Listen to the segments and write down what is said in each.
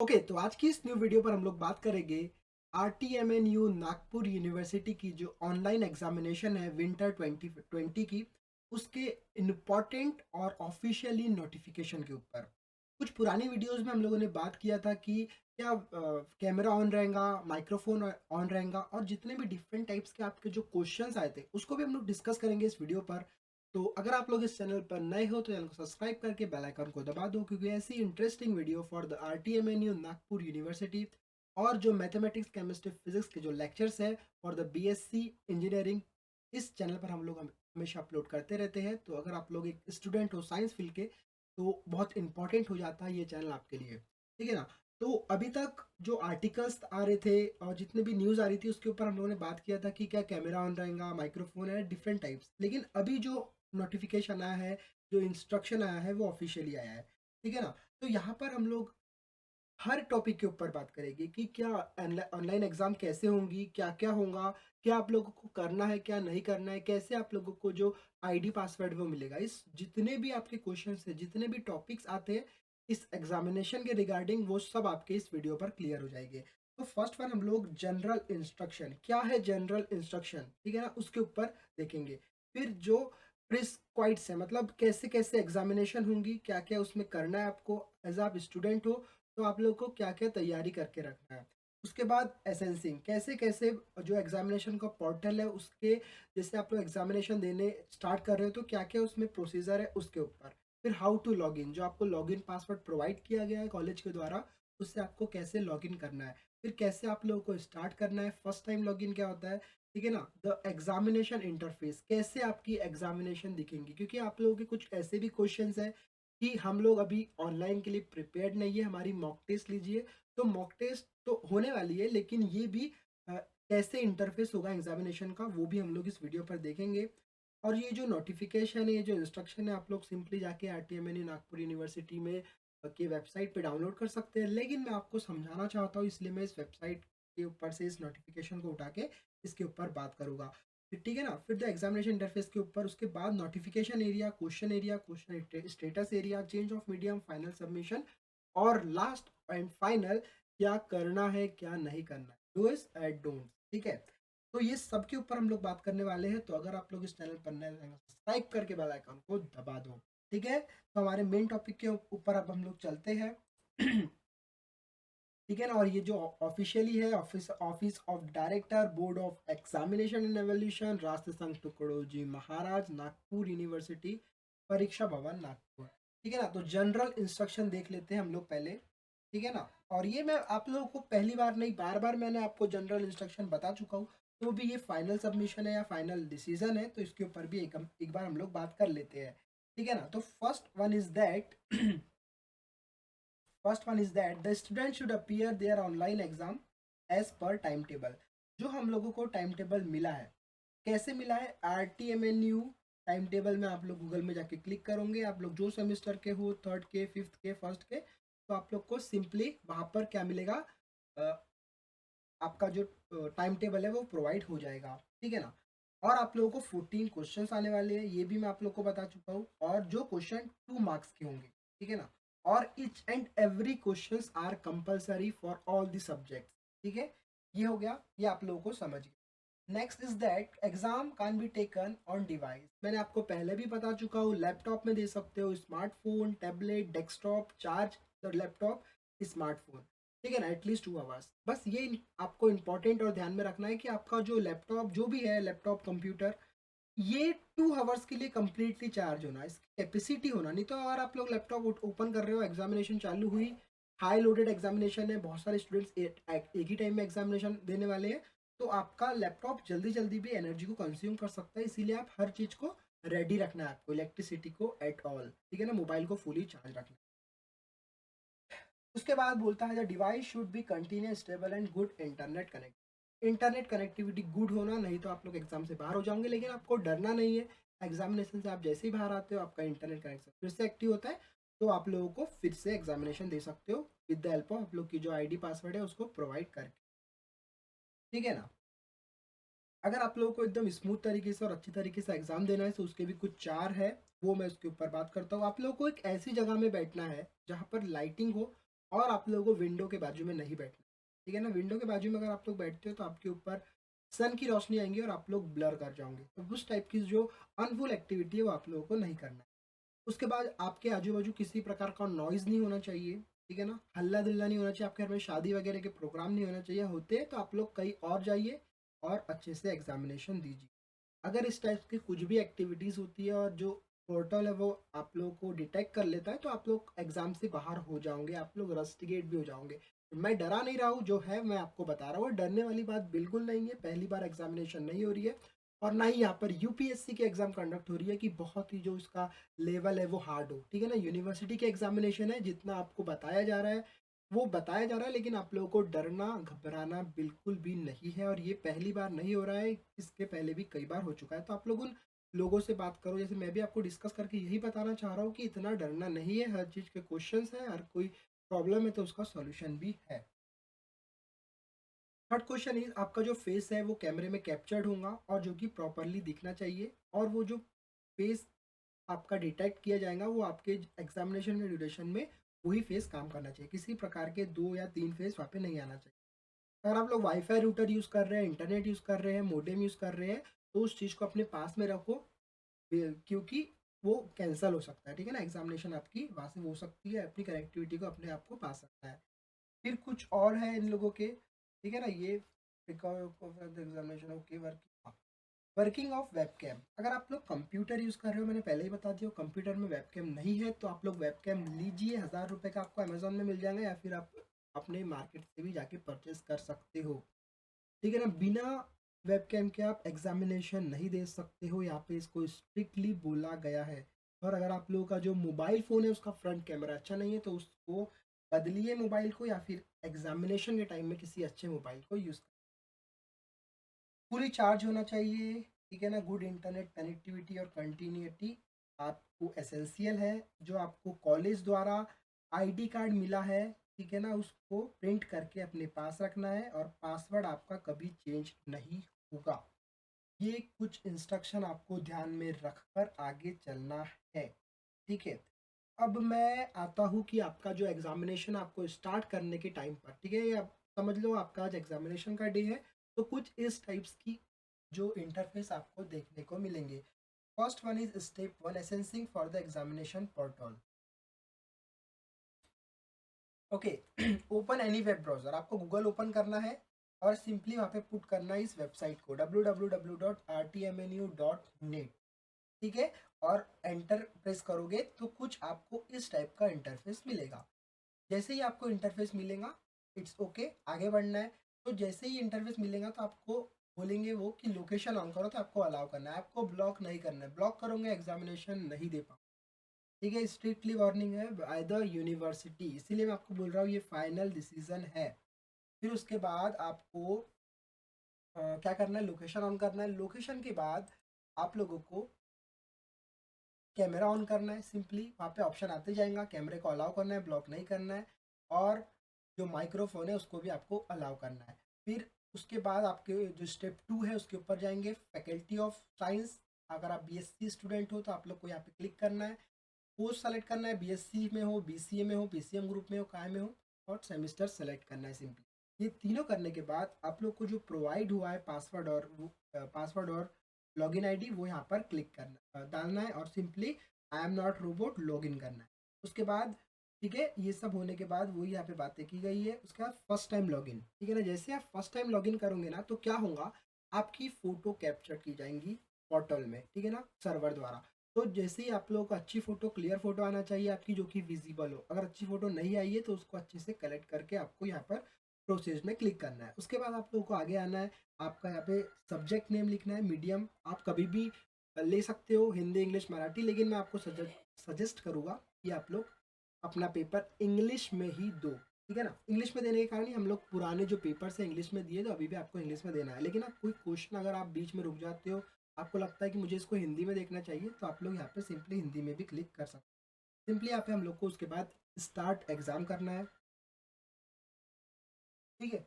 Okay, तो आज की इस न्यू वीडियो पर हम लोग बात करेंगे आरटीएमएनयू नागपुर यूनिवर्सिटी की जो ऑनलाइन एग्जामिनेशन है विंटर 2020 की, उसके इम्पॉर्टेंट और ऑफिशियली नोटिफिकेशन के ऊपर। कुछ पुरानी वीडियोस में हम लोगों ने बात किया था कि क्या कैमरा ऑन रहेगा, माइक्रोफोन ऑन रहेगा, और जितने भी डिफरेंट टाइप्स के आपके जो क्वेश्चंस आए थे उसको भी हम लोग डिस्कस करेंगे इस वीडियो पर। तो अगर आप लोग इस चैनल पर नए हो तो चैनल को सब्सक्राइब करके बेल आइकन को दबा दो, क्योंकि ऐसी interesting video for the RTMNU Nagpur university और जो मैथमेटिक्स केमिस्ट्री फिजिक्स के जो लेक्चर्स है फॉर द बीएससी इंजीनियरिंग, इस चैनल पर हम लोग हमेशा अपलोड करते रहते हैं। तो अगर आप लोग एक स्टूडेंट हो साइंस फील्ड के तो बहुत इंपॉर्टेंट हो जाता है ये चैनल आपके लिए, ठीक है ना। तो अभी तक जो आर्टिकल्स आ रहे थे और जितने भी न्यूज़ आ रही थी उसके ऊपर हम लोगों ने बात किया था कि क्या कैमरा ऑन रहेगा, माइक्रोफोन है, डिफरेंट टाइप्स। लेकिन अभी जो नोटिफिकेशन आया है, जो इंस्ट्रक्शन आया है, वो ऑफिशियली आया है, ठीक है ना। तो यहाँ पर हम लोग हर टॉपिक के ऊपर बात करेंगे कि क्या ऑनलाइन एग्जाम कैसे होंगी, क्या क्या होगा, क्या आप लोगों को करना है, क्या नहीं करना है, कैसे आप लोगों को जो आईडी पासवर्ड वो मिलेगा। इस जितने भी आपके क्वेश्चंस है, जितने भी टॉपिक्स आते हैं इस एग्जामिनेशन के रिगार्डिंग, वो सब आपके इस वीडियो पर क्लियर हो जाएंगे। तो फर्स्ट वन हम लोग जनरल इंस्ट्रक्शन, क्या है जनरल इंस्ट्रक्शन, ठीक है ना, उसके ऊपर देखेंगे। फिर जो प्रिस्क्राइब्ड है, मतलब कैसे कैसे एग्जामिनेशन होंगी, क्या क्या उसमें करना है आपको एज आप स्टूडेंट हो, तो आप लोग को क्या क्या तैयारी करके रखना है। उसके बाद एसेंसिंग, कैसे कैसे जो एग्जामिनेशन का पोर्टल है उसके, जैसे आप लोग एग्जामिनेशन देने स्टार्ट कर रहे हो तो क्या क्या उसमें प्रोसीजर है उसके ऊपर। फिर हाउ टू लॉग इन, जो आपको लॉग इन पासवर्ड प्रोवाइड किया गया है कॉलेज के द्वारा, उससे आपको कैसे लॉग इन करना है। फिर कैसे आप लोगों को स्टार्ट करना है, फर्स्ट टाइम लॉग इन क्या होता है, ठीक है ना। द एग्जामिनेशन इंटरफेस, कैसे आपकी एग्जामिनेशन दिखेंगी, क्योंकि आप लोगों के कुछ ऐसे भी क्वेश्चन है कि हम लोग अभी ऑनलाइन के लिए प्रिपेयर्ड नहीं है। हमारी मॉक टेस्ट लीजिए, तो मॉक टेस्ट तो होने वाली है, लेकिन ये भी कैसे इंटरफेस होगा एग्जामिनेशन का, वो भी हम लोग इस वीडियो पर देखेंगे। और ये जो नोटिफिकेशन है, ये जो इंस्ट्रक्शन है, आप लोग सिंपली जाके आरटीएमएनयू नागपुर यूनिवर्सिटी में की वेबसाइट पे डाउनलोड कर सकते हैं। लेकिन मैं आपको समझाना चाहता हूँ, इसलिए मैं इस वेबसाइट के ऊपर से इस नोटिफिकेशन को उठा के इसके ऊपर बात करूंगा। फिर ठीक है ना। फिर द एग्जामिनेशन इंटरफेस के ऊपर, उसके बाद notification area, question status area, change of medium, final submission, और लास्ट एंड फाइनल क्या करना है क्या नहीं करना है, डूज एंड डोंट्स, ठीक है। तो ये सब के ऊपर हम लोग बात करने वाले हैं। तो अगर आप लोग इस चैनल पर नए हैं, सब्सक्राइब करके बेल आइकन को दबा दो, ठीक है। तो हमारे मेन टॉपिक के ऊपर अब हम लोग चलते हैं। ठीक है ना। और ये जो ऑफिशियली है, office office of director board of examination and evolution, राष्ट्र संघ टुकड़ोजी महाराज नागपुर यूनिवर्सिटी, परीक्षा भवन नागपुर, ठीक है ना। तो जनरल इंस्ट्रक्शन देख लेते हैं हम लोग पहले, ठीक है ना। और ये मैं आप लोगों को पहली बार नहीं, बार बार मैंने आपको जनरल इंस्ट्रक्शन बता चुका हूँ। तो भी ये फाइनल सबमिशन है या फाइनल डिसीजन है, तो इसके ऊपर भी एक बार हम लोग बात कर लेते हैं, ठीक है ना। तो first one is that the student should appear there online exam as per time table. जो हम लोगों को टाइम टेबल मिला है, कैसे मिला है, R T M N U time table में आप लोग गूगल में जाके क्लिक करोगे, आप लोग जो सेमेस्टर के हो, थर्ड के, फिफ्थ के, फर्स्ट के, तो आप लोग को सिंपली वहाँ पर क्या मिलेगा, आपका जो टाइम टेबल है वो प्रोवाइड हो जाएगा, ठीक है ना। और आप लोगों को 14 क्वेश्चंस आने वाले हैं, ये भी मैं आप लोग को बता चुका हूँ, और जो क्वेश्चन 2 मार्क्स के होंगे, ठीक है ना। और each and every questions are compulsory for all the subjects, ठीक है। ये हो गया, ये आप लोगों को समझ गया। Next is that exam can be taken on device. मैंने आपको पहले भी बता चुका हूँ, लैपटॉप में दे सकते हो, smartphone, tablet, desktop, charge the laptop, smartphone, ठीक है ना, एटलीस्ट 2 आवर्स। बस ये आपको इंपॉर्टेंट और ध्यान में रखना है कि आपका जो लैपटॉप जो भी है, लैपटॉप कंप्यूटर, ये 2 आवर्स के लिए कंप्लीटली चार्ज होना, इसकी कैपेसिटी होना। नहीं तो अगर आप लोग लैपटॉप ओपन कर रहे हो, एग्जामिनेशन चालू हुई, हाई लोडेड एग्जामिनेशन है, बहुत सारे स्टूडेंट्स एक ही टाइम में एग्जामिनेशन देने वाले हैं, तो आपका लैपटॉप जल्दी जल्दी भी एनर्जी को कंज्यूम कर सकता है। इसीलिए आप हर चीज़ को रेडी रखना है, आपको इलेक्ट्रिसिटी को एट ऑल, ठीक है ना, मोबाइल को फुली चार्ज रखना है। उसके बाद बोलता है the device should be continuous stable and good internet connect. Internet connectivity good होना, नहीं तो आप लोग एग्जाम से बाहर हो जाओगे। लेकिन आपको डरना नहीं है, एग्जामिनेशन से आप जैसे ही बाहर आते हो आपका इंटरनेट कनेक्शन फिर से एक्टिव होता है, तो आप लोगों को फिर से एग्जामिनेशन दे सकते हो विद द हेल्प ऑफ आप लोग की जो आईडी पासवर्ड है उसको प्रोवाइड करके, ठीक है ना। अगर आप लोगों को एकदम स्मूथ तरीके से और अच्छी तरीके से एग्जाम देना है तो उसके भी कुछ चार है, वो मैं उसके ऊपर बात करता हूँ। आप लोगों को एक ऐसी जगह में बैठना है जहाँ पर लाइटिंग हो, और आप लोगों को विंडो के बाजू में नहीं बैठना, ठीक है ना। विंडो के बाजू में अगर आप लोग बैठते हो तो आपके ऊपर सन की रोशनी आएंगी और आप लोग ब्लर कर जाओगे, तो उस टाइप की जो अनफुल एक्टिविटी है वो आप लोगों को नहीं करना है। उसके बाद आपके आजू बाजू किसी प्रकार का नॉइज़ नहीं होना चाहिए, ठीक है ना। हल्ला दुल्ला नहीं होना चाहिए, आपके घर में शादी वगैरह के प्रोग्राम नहीं होना चाहिए, होते हैं तो आप लोग कहीं और जाइए और अच्छे से एग्जामिनेशन दीजिए। अगर इस टाइप की कुछ भी एक्टिविटीज़ होती है और जो पोर्टल है वो आप लोगों को डिटेक्ट कर लेता है, तो आप लोग एग्ज़ाम से बाहर हो जाओगे, आप लोग रस्टिकेट भी हो जाओगे। मैं डरा नहीं रहा हूँ, जो है मैं आपको बता रहा हूँ, डरने वाली बात बिल्कुल नहीं है। पहली बार एग्जामिनेशन नहीं हो रही है और ना ही यहाँ पर यूपीएससी की एग्ज़ाम कंडक्ट हो रही है कि बहुत ही जो इसका लेवल है वो हार्ड हो, ठीक है ना। यूनिवर्सिटी के एग्जामिनेशन है, जितना आपको बताया जा रहा है वो बताया जा रहा है, लेकिन आप लोगों को डरना घबराना बिल्कुल भी नहीं है। और ये पहली बार नहीं हो रहा है, इसके पहले भी कई बार हो चुका है। तो आप लोग उन लोगों से बात करो, जैसे मैं भी आपको डिस्कस करके यही बताना चाह रहा हूँ कि इतना डरना नहीं है, हर चीज़ के क्वेश्चंस हैं, हर कोई प्रॉब्लम है तो उसका सॉल्यूशन भी है। थर्ड क्वेश्चन इज, आपका जो फेस है वो कैमरे में कैप्चर्ड होगा और जो कि प्रॉपरली दिखना चाहिए, और वो जो फेस आपका डिटेक्ट किया जाएगा वो आपके एग्जामिनेशन के ड्यूरेशन में वही फेस काम करना चाहिए, किसी प्रकार के 2 या 3 फेस वहाँ पे नहीं आना चाहिए। अगर आप लोग वाईफाई रूटर यूज़ कर रहे हैं, इंटरनेट यूज़ कर रहे हैं, मोडेम यूज़ कर रहे हैं, तो उस चीज़ को अपने पास में रखो, क्योंकि वो कैंसल हो सकता है, ठीक है ना। एग्जामिनेशन आपकी वहाँ से हो सकती है, अपनी कनेक्टिविटी को अपने आप को पा सकता है। फिर कुछ और है इन लोगों के, ठीक है ना। ये examination okay, working of webcam. अगर आप लोग कंप्यूटर यूज़ कर रहे हो, मैंने पहले ही बता दिया, कंप्यूटर में वेबकैम नहीं है तो आप लोग वेबकैम लीजिए, 1000 रुपये का आपको अमेजोन में मिल जाएगा, या फिर आप अपने मार्केट से भी जाके परचेस कर सकते हो, ठीक है ना। बिना वेबकैम के आप एग्जामिनेशन नहीं दे सकते हो, यहाँ पे इसको स्ट्रिक्टली बोला गया है। और अगर आप लोगों का जो मोबाइल फ़ोन है उसका फ्रंट कैमरा अच्छा नहीं है तो उसको बदलिए मोबाइल को, या फिर एग्जामिनेशन के टाइम में किसी अच्छे मोबाइल को यूज़, फुली चार्ज होना चाहिए, ठीक है ना। गुड इंटरनेट कनेक्टिविटी और कंटिन्यूटी आपको एसेंशियल है। जो आपको कॉलेज द्वारा आईडी कार्ड मिला है, ठीक है ना, उसको प्रिंट करके अपने पास रखना है और पासवर्ड आपका कभी चेंज नहीं होगा। ये कुछ इंस्ट्रक्शन आपको ध्यान में रखकर आगे चलना है, ठीक है। अब मैं आता हूँ कि आपका जो एग्जामिनेशन आपको स्टार्ट करने के टाइम पर, ठीक है, ये आप समझ लो आपका आज एग्जामिनेशन का डे है, तो कुछ इस टाइप्स की जो इंटरफेस आपको देखने को मिलेंगे। First one is step one, assessing for the examination portal. Okay, open any web browser, आपको गूगल ओपन करना है और सिंपली वहाँ पे पुट करना है इस वेबसाइट को www.rtmnu.net, ठीक है। और एंटर प्रेस करोगे तो कुछ आपको इस टाइप का इंटरफेस मिलेगा। जैसे ही आपको इंटरफेस मिलेगा, इट्स ओके, आगे बढ़ना है। तो जैसे ही इंटरफेस मिलेगा तो आपको बोलेंगे वो कि लोकेशन ऑन करो, तो आपको अलाउ करना है, आपको ब्लॉक नहीं करना है। ब्लॉक करोगे एग्जामिनेशन नहीं दे पाओ, ठीक है। स्ट्रिक्टली वार्निंग है बाय द यूनिवर्सिटी, इसीलिए मैं आपको बोल रहा हूँ ये फाइनल डिसीजन है। फिर उसके बाद आपको क्या करना है, लोकेशन ऑन करना है। लोकेशन के बाद आप लोगों को कैमरा ऑन करना है, सिंपली वहाँ पे ऑप्शन आते जाएगा, कैमरे को अलाउ करना है, ब्लॉक नहीं करना है। और जो माइक्रोफोन है उसको भी आपको अलाउ करना है। फिर उसके बाद आपके जो स्टेप 2 है उसके ऊपर जाएंगे, फैकल्टी ऑफ साइंस। अगर आप बीएससी स्टूडेंट हो तो आप लोग को यहाँ पे क्लिक करना है, पोस्ट सेलेक्ट करना है, बीएससी में हो, बीसीए में हो, पीसीएम ग्रुप में हो, काय में हो, और सेमेस्टर सेलेक्ट करना है सिंपली। ये तीनों करने के बाद आप लोग को जो प्रोवाइड हुआ है पासवर्ड और वो पासवर्ड और लॉगिन आईडी वो यहाँ पर क्लिक करना डालना है और simply I am not robot login करना है। उसके बाद ठीक है, ये सब होने के बाद वही यहाँ पे बातें की गई है। उसके बाद फर्स्ट टाइम लॉगिन, ठीक है ना। जैसे आप फर्स्ट टाइम लॉगिन करोगे ना तो क्या होगा, आपकी फ़ोटो कैप्चर की जाएंगी पोर्टल में, ठीक है ना, सर्वर द्वारा। तो जैसे ही आप लोगों को अच्छी फ़ोटो, क्लियर फ़ोटो आना चाहिए आपकी, जो कि विजिबल हो। अगर अच्छी फ़ोटो नहीं आई है तो उसको अच्छे से कलेक्ट करके आपको यहाँ पर प्रोसेस में क्लिक करना है। उसके बाद आप लोगों को आगे आना है, आपका यहाँ पे सब्जेक्ट नेम लिखना है, मीडियम आप कभी भी ले सकते हो, हिंदी इंग्लिश मराठी, लेकिन मैं आपको सजेस्ट करूँगा कि आप लोग अपना पेपर इंग्लिश में ही दो, ठीक है ना। इंग्लिश में देने के कारण ही हम लोग पुराने जो पेपर से इंग्लिश में दिए तो अभी भी आपको इंग्लिश में देना है। लेकिन आप कोई क्वेश्चन अगर आप बीच में रुक जाते हो, आपको लगता है कि मुझे इसको हिंदी में देखना चाहिए, तो आप लोग यहाँ पे सिंपली हिंदी में भी क्लिक कर सकते हैं। सिंपली यहाँ पे हम लोग को उसके बाद स्टार्ट एग्ज़ाम करना है, ठीक है।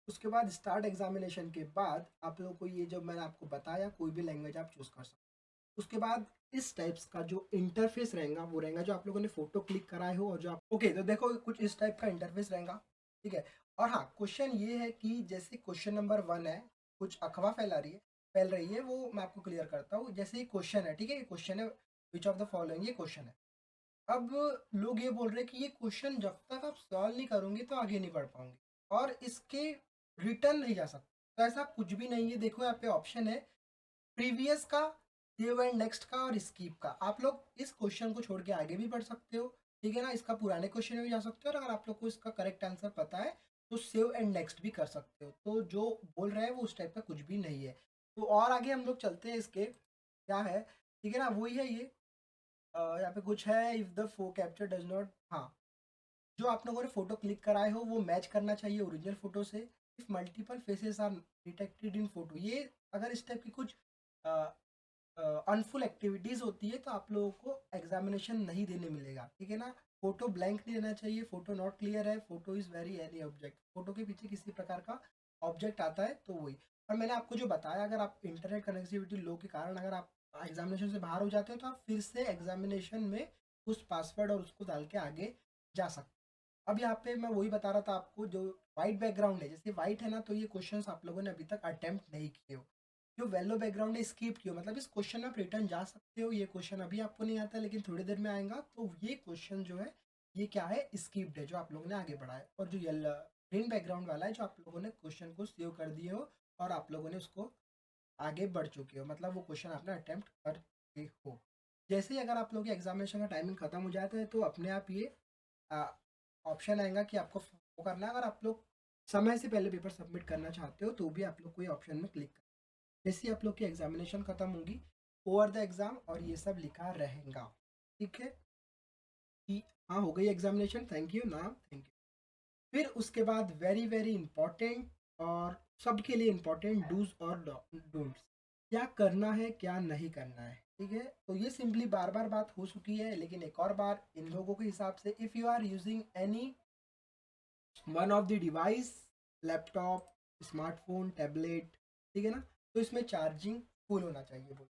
उसके बाद स्टार्ट एग्जामिनेशन के बाद आप लोगों को ये जो मैंने आपको बताया, कोई भी लैंग्वेज आप चूज़ कर सकते हो। उसके बाद इस टाइप्स का जो इंटरफेस रहेगा वो रहेगा जो आप लोगों ने फोटो क्लिक कराए हो और जो आप ओके तो देखो कुछ इस टाइप का इंटरफेस रहेगा, ठीक है। और हाँ, क्वेश्चन ये है कि जैसे क्वेश्चन नंबर 1 है, कुछ अफवाह फैल रही है, वो मैं आपको क्लियर करता हूँ। जैसे ये क्वेश्चन है, ठीक है, ये क्वेश्चन है, विच ऑफ द फॉलोइंग, ये क्वेश्चन है। अब लोग ये बोल रहे हैं कि ये क्वेश्चन जब तक आप सॉल्व नहीं करोगे तो आगे नहीं बढ़ पाओगे और इसके रिटर्न नहीं जा सकते। तो ऐसा कुछ भी नहीं है। देखो यहाँ पे ऑप्शन है प्रीवियस का, सेव एंड नेक्स्ट का और स्कीप का। आप लोग इस क्वेश्चन को छोड़ के आगे भी बढ़ सकते हो, ठीक है ना। इसका पुराने क्वेश्चन में भी जा सकते हो और अगर आप लोग को इसका करेक्ट आंसर पता है तो सेव एंड नेक्स्ट भी कर सकते हो। तो जो बोल रहे हैं वो उस टाइप का कुछ भी नहीं है। तो और आगे हम लोग चलते हैं, इसके क्या है, ठीक है ना, वही है ये। यहाँ पे कुछ है, if the photo capture does not, हाँ, जो आप लोगों ने फोटो क्लिक कराए हो वो मैच करना चाहिए ओरिजिनल फोटो से। If multiple faces are detected in photo, ये अगर इस टाइप की कुछ अनफुल एक्टिविटीज होती है तो आप लोगों को एग्जामिनेशन नहीं देने मिलेगा, ठीक है ना। फोटो ब्लैंक नहीं रहना चाहिए, फोटो नॉट क्लियर है, photo is very any object, photo के पीछे किसी प्रकार का ऑब्जेक्ट आता है तो वही। और मैंने आपको जो बताया, अगर आप इंटरनेट कनेक्टिविटी लो के कारण अगर आप एग्जामिनेशन से बाहर हो जाते हो तो आप फिर से एग्जामिनेशन में उस पासवर्ड और उसको डाल के आगे जा सकते हो। अब यहाँ पे मैं वही बता रहा था आपको, जो वाइट बैकग्राउंड है, जैसे वाइट है ना, तो ये क्वेश्चंस आप लोगों ने अभी तक अटेम्प्ट नहीं किए हो। जो वेलो बैकग्राउंड है स्किप किया, मतलब इस क्वेश्चन में आप रिटर्न जा सकते हो। ये क्वेश्चन अभी आपको नहीं आता लेकिन थोड़ी देर में आएगा। तो ये क्वेश्चन जो है ये क्या है, स्किप्ड है, जो आप लोगों ने आगे बढ़ा है। और जो येलो ग्रीन बैकग्राउंड वाला है, जो आप लोगों ने क्वेश्चन को सेव कर दिए हो और आप लोगों ने उसको आगे बढ़ चुके हो, मतलब वो क्वेश्चन आपने अटेम्प्ट कर चुके हो। जैसे ही अगर आप लोगों के एग्जामिनेशन का टाइमिंग खत्म हो जाता है तो अपने आप ये ऑप्शन आएगा कि आपको वो करना है। अगर आप लोग समय से पहले पेपर सबमिट करना चाहते हो तो भी आप लोग को ये ऑप्शन में क्लिक, जैसे आप लोग की एग्जामिनेशन खत्म होगी, ओवर द एग्जाम और ये सब लिखा रहेगा, ठीक है कि हाँ हो गई एग्जामिनेशन, थैंक यू नाम, थैंक यू। फिर उसके बाद वेरी वेरी इंपॉर्टेंट और सबके लिए इंपॉर्टेंट डूज और डोंट्स, क्या करना है क्या नहीं करना है, ठीक है। तो ये सिंपली बार बार बात हो चुकी है लेकिन एक और बार इन लोगों के हिसाब से, if you are using any one of the device, laptop, smartphone, tablet, ठीक है ना, तो इसमें चार्जिंग फुल होना चाहिए बोल।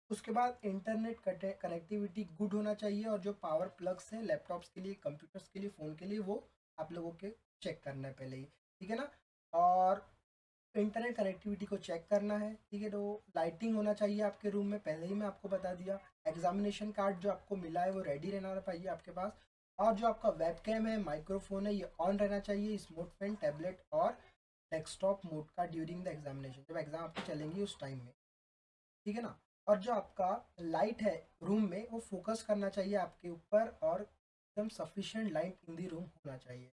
उसके बाद इंटरनेट कनेक्टिविटी गुड होना चाहिए और जो पावर प्लग्स हैं लैपटॉप्स के लिए, कंप्यूटर्स के लिए, फ़ोन के लिए, वो आप लोगों के चेक करना है पहले ही, ठीक है ना। और इंटरनेट कनेक्टिविटी को चेक करना है, ठीक है। तो लाइटिंग होना चाहिए आपके रूम में, पहले ही मैं आपको बता दिया। एग्जामिनेशन कार्ड जो आपको मिला है वो रेडी रहना चाहिए आपके पास। और जो आपका वेबकैम है, माइक्रोफोन है, ये ऑन रहना चाहिए स्मार्ट पेन, टैबलेट और डेस्कटॉप मोड का ड्यूरिंग द एग्जामिनेशन, जब एग्जाम आपके चलेंगे उस टाइम में, ठीक है ना। और जो आपका लाइट है रूम में वो फोकस करना चाहिए आपके ऊपर और एकदम sufficient light in the room होना चाहिए,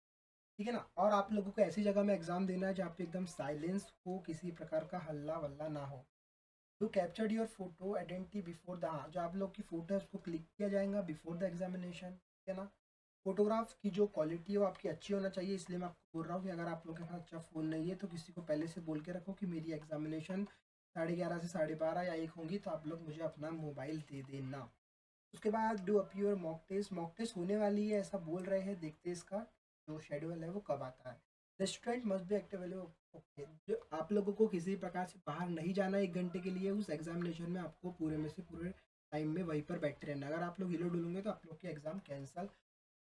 ठीक है ना। और आप लोगों को ऐसी जगह में एग्जाम देना है जहाँ पे एकदम साइलेंस हो, किसी प्रकार का हल्ला वल्ला ना हो। To captured your photo identity before the, हाँ, जो आप लोग की फोटो है उसको क्लिक किया जाएगा बिफोर द एग्जामिनेशन, ठीक है ना। फोटोग्राफ की जो क्वालिटी है वो आपकी अच्छी होना चाहिए, इसलिए मैं आपको बोल रहा हूँ कि अगर आप लोग के पास अच्छा फ़ोन नहीं है तो किसी को पहले से बोल के रखो कि मेरी एग्जामिनेशन 11:30 से 12:30 या 1 होंगी, तो आप लोग मुझे अपना मोबाइल दे देना। उसके बाद do appear mock test, mock test होने वाली है ऐसा बोल रहे हैं, देखते हैं इसका जो शेड्यूल है वो कब आता है। Restaurant must be active, okay, जो आप लोगों को किसी प्रकार से बाहर नहीं जाना 1 घंटे के लिए, उस एग्जामिनेशन में आपको पूरे में से पूरे टाइम में वहीं पर बैठे रहना। अगर आप लोग हिलो डुलोंगे तो आप लोग की एग्ज़ाम कैंसिल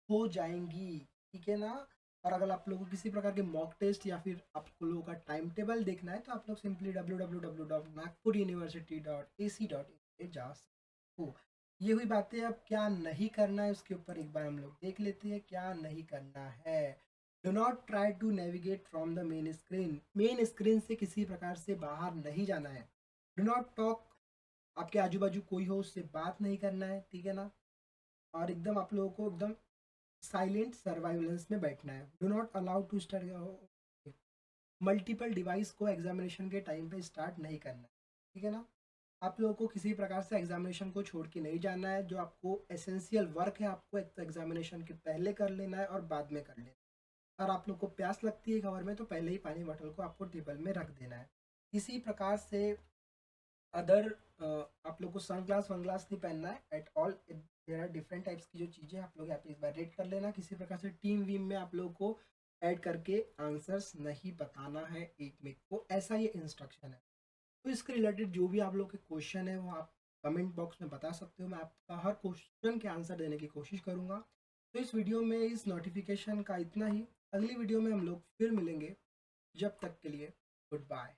हो जाएंगी, ठीक है ना। और अगर आप लोगों को किसी प्रकार के मॉक टेस्ट या फिर आप लोगों का टाइम टेबल देखना है तो आप लोग सिंपली www.nagpuruniversity.ac.in पे जा सकते हो। ये हुई बातें। अब क्या नहीं करना है उसके ऊपर एक बार हम लोग देख लेते हैं क्या नहीं करना है। Do not try to navigate from the main screen, main screen से किसी प्रकार से बाहर नहीं जाना है। डो नॉट टॉक, आपके आजू बाजू कोई हो उससे बात नहीं करना है, ठीक है ना। और एकदम आप लोगों को एकदम साइलेंट सर्वाइलेंस में बैठना है। Do not allow to start multiple device को एग्जामिनेशन के टाइम पे स्टार्ट नहीं करना है, ठीक है ना। आप लोगों को किसी प्रकार से एग्जामिनेशन को छोड़ के नहीं जाना है। जो आपको एसेंशियल वर्क है आपको एक तो एग्जामिनेशन के पहले कर लेना है और बाद में कर लेना है। अगर आप लोग को प्यास लगती है खबर में तो पहले ही पानी बॉटल को आपको टेबल में रख देना है। इसी प्रकार से अदर आप लोग को सनग्लास वनग्लास नहीं पहनना है at all. There are different types की जो चीज़ें आप लोग यहाँ पे एक बार रेड कर लेना। किसी प्रकार से टीम वीम में आप लोगों को ऐड करके आंसर्स नहीं बताना है एक में को, ऐसा ये इंस्ट्रक्शन है। तो इसके रिलेटेड जो भी आप लोग के क्वेश्चन है वो आप कमेंट बॉक्स में बता सकते हो, मैं आपका हर क्वेश्चन के आंसर देने की कोशिश करूँगा। तो इस वीडियो में इस नोटिफिकेशन का इतना ही। अगली वीडियो में हम लोग फिर मिलेंगे, जब तक के लिए गुड बाय।